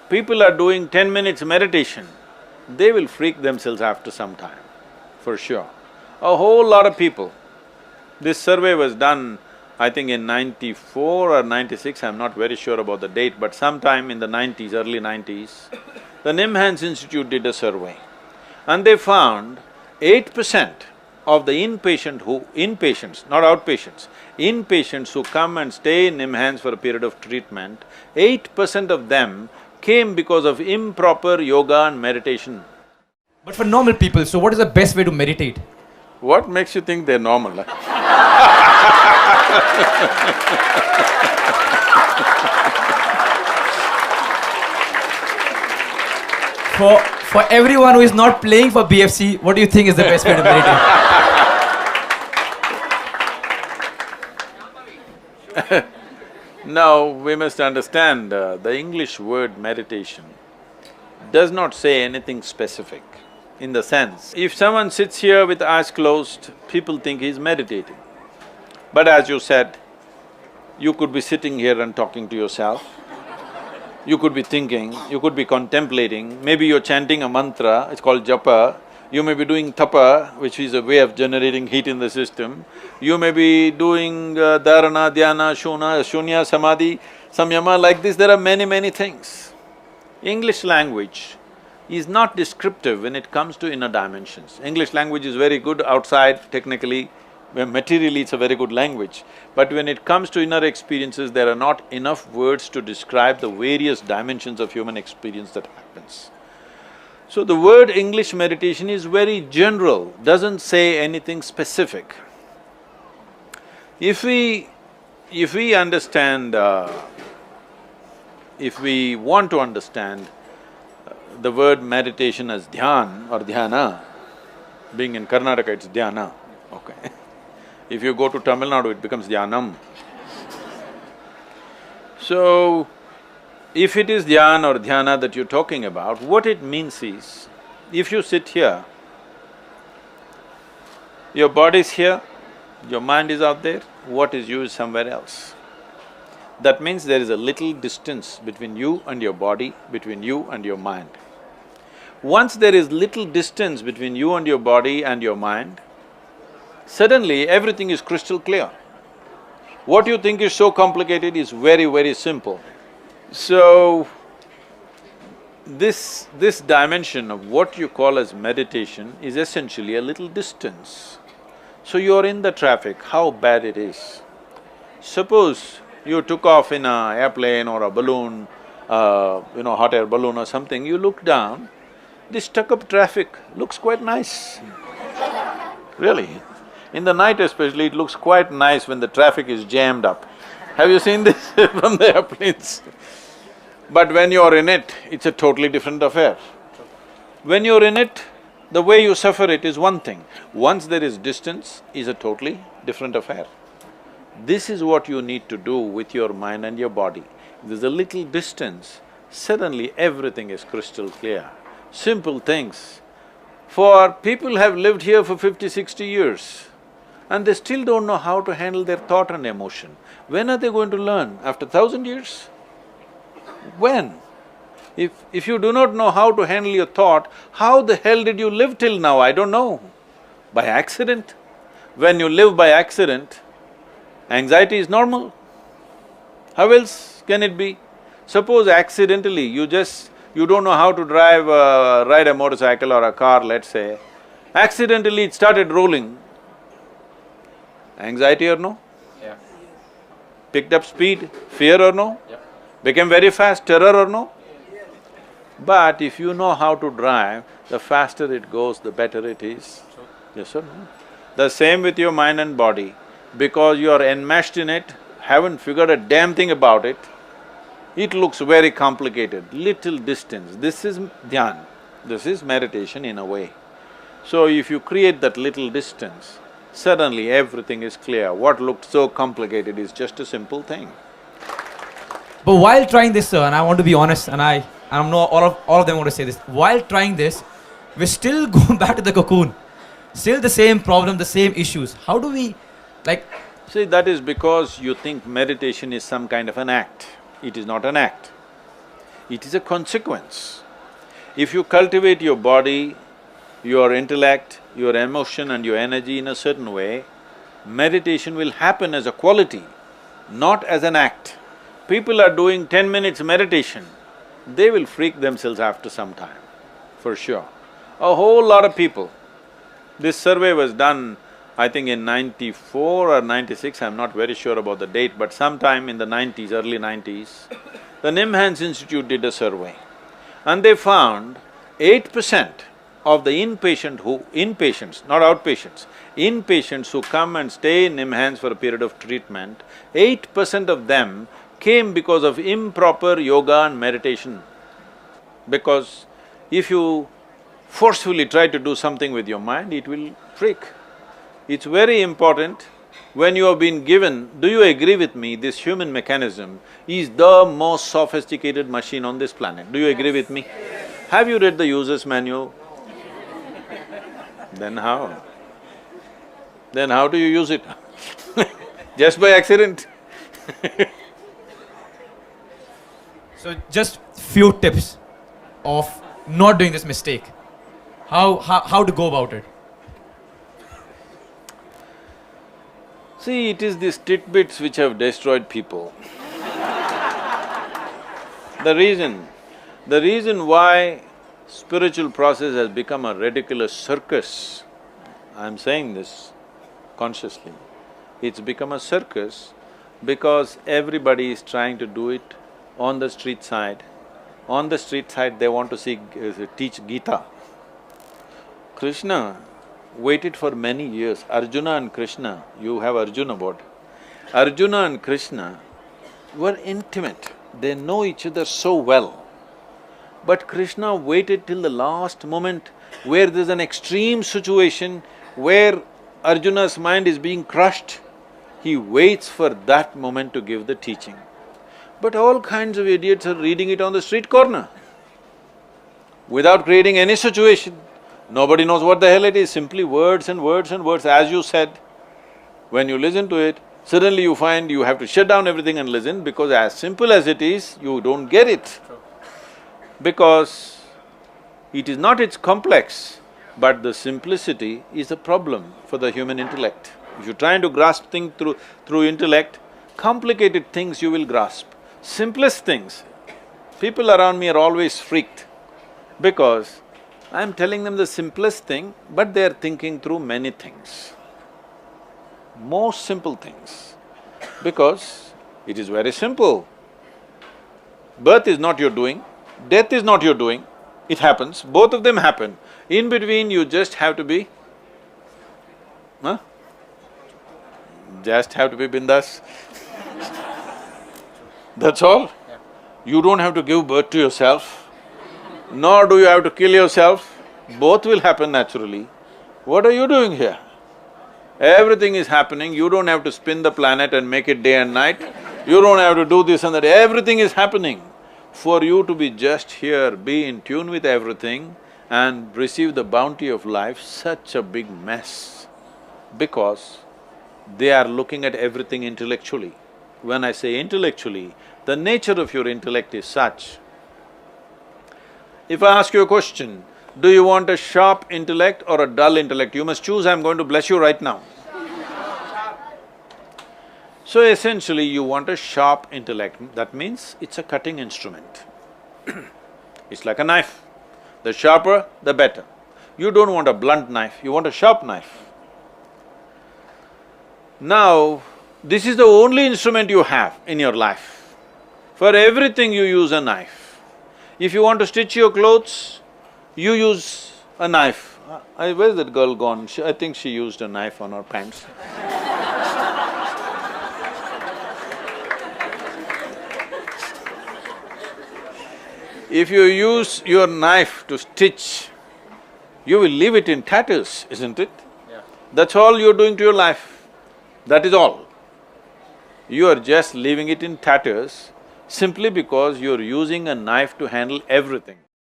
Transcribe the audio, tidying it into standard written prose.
people are doing 10 minutes meditation, they will freak themselves after some time, for sure. A whole lot of people. This survey was done, I think in 94 or 96, I'm not very sure about the date, but sometime in the 90s, early 90s, the Nimhans Institute did a survey and they found 8% of the inpatients, not outpatients, inpatients who come and stay in Nimhans for a period of treatment, 8% of them came because of improper yoga and meditation. But for normal people, so what is the best way to meditate? What makes you think they're normal? For everyone who is not playing for BFC, what do you think is the best way to meditate? Now, we must understand, the English word meditation does not say anything specific. In the sense, if someone sits here with eyes closed, people think he's meditating. But as you said, you could be sitting here and talking to yourself, you could be thinking, you could be contemplating, maybe you're chanting a mantra, it's called japa, you may be doing tapa, which is a way of generating heat in the system, you may be doing dharana, dhyana, shunya, samadhi, samyama, like this, there are many things. English language is not descriptive when it comes to inner dimensions. English language is very good outside, technically, materially it's a very good language. But when it comes to inner experiences, there are not enough words to describe the various dimensions of human experience that happens. So the word English meditation is very general, doesn't say anything specific. If we understand, if we want to understand the word meditation as dhyan or dhyana, being in Karnataka it's dhyana, okay. If you go to Tamil Nadu, it becomes dhyanam. So, if it is dhyan or dhyana that you're talking about, what it means is, if you sit here, your body is here, your mind is out there, what is you is somewhere else. That means there is a little distance between you and your body, between you and your mind. Once there is little distance between you and your body and your mind, suddenly everything is crystal clear. What you think is so complicated is very simple. So, this dimension of what you call as meditation is essentially a little distance. So you're in the traffic, how bad it is. Suppose you took off in an airplane or a balloon, hot air balloon or something, you look down, this stuck-up traffic looks quite nice. Really. In the night especially, it looks quite nice when the traffic is jammed up. Have you seen this from the airplanes? But when you're in it, it's a totally different affair. When you're in it, the way you suffer it is one thing. Once there is distance, is a totally different affair. This is what you need to do with your mind and your body. If there's a little distance, suddenly everything is crystal clear. Simple things. For people who have lived here for 50, 60 years and they still don't know how to handle their thought and emotion. When are they going to learn? After 1,000 years? When? If you do not know how to handle your thought, how the hell did you live till now? I don't know. By accident? When you live by accident, anxiety is normal. How else can it be? Suppose accidentally you don't know how to ride a motorcycle or a car, let's say, accidentally it started rolling. Anxiety or no? Yeah. Picked up speed, fear or no? Yeah. Became very fast, terror or no? But if you know how to drive, the faster it goes, the better it is. Yes or no? The same with your mind and body. Because you are enmeshed in it, haven't figured a damn thing about it, it looks very complicated, little distance. This is dhyan, this is meditation in a way. So if you create that little distance, suddenly everything is clear. What looked so complicated is just a simple thing. But while trying this, sir, and I want to be honest, and I know all of them want to say this, while trying this, we're still going back to the cocoon. Still the same problem, the same issues. How do we, See, that is because you think meditation is some kind of an act. It is not an act. It is a consequence. If you cultivate your body, your intellect, your emotion and your energy in a certain way, meditation will happen as a quality, not as an act. People are doing 10 minutes meditation, they will freak themselves after some time, for sure. A whole lot of people. This survey was done, I think in 94 or 96, I'm not very sure about the date, but sometime in the 90s, early 90s, the Nimhans Institute did a survey and they found 8% of the inpatients, not outpatients, inpatients who come and stay in Nimhans for a period of treatment, 8% of them came because of improper yoga and meditation. Because if you forcefully try to do something with your mind, it will freak. It's very important when you have been given… Do you agree with me, this human mechanism is the most sophisticated machine on this planet? Do you agree with me? Have you read the user's manual? Then how? Then how do you use it? Just by accident? So just few tips of not doing this mistake. How to go about it? See, it is these tidbits which have destroyed people. The reason why spiritual process has become a ridiculous circus, I'm saying this consciously, it's become a circus because everybody is trying to do it on the street side. On the street side, they want to teach Gita. Krishna waited for many years. Arjuna and Krishna, you have Arjuna board. Arjuna and Krishna were intimate, they know each other so well. But Krishna waited till the last moment where there's an extreme situation where Arjuna's mind is being crushed. He waits for that moment to give the teaching. But all kinds of idiots are reading it on the street corner without creating any situation. Nobody knows what the hell it is, simply words and words and words. As you said, when you listen to it, suddenly you find you have to shut down everything and listen because as simple as it is, you don't get it. Because it is not its complex, but the simplicity is a problem for the human intellect. If you're trying to grasp things through intellect, complicated things you will grasp. Simplest things, people around me are always freaked because I'm telling them the simplest thing, but they're thinking through many things. Most simple things, because it is very simple. Birth is not your doing, death is not your doing, it happens, both of them happen. In between, you just have to be… Just have to be bindas. That's all. You don't have to give birth to yourself, nor do you have to kill yourself, both will happen naturally. What are you doing here? Everything is happening, you don't have to spin the planet and make it day and night, you don't have to do this and that, everything is happening. For you to be just here, be in tune with everything and receive the bounty of life, such a big mess, because they are looking at everything intellectually. When I say intellectually, the nature of your intellect is such. If I ask you a question, do you want a sharp intellect or a dull intellect? You must choose, I'm going to bless you right now. So essentially, you want a sharp intellect, that means it's a cutting instrument. It's like a knife. The sharper, the better. You don't want a blunt knife, you want a sharp knife. Now, this is the only instrument you have in your life. For everything you use a knife. If you want to stitch your clothes, you use a knife. Where's that girl gone? I think she used a knife on her pants. If you use your knife to stitch, you will leave it in tatters, isn't it? Yeah. That's all you're doing to your life, that is all. You are just leaving it in tatters simply because you're using a knife to handle everything.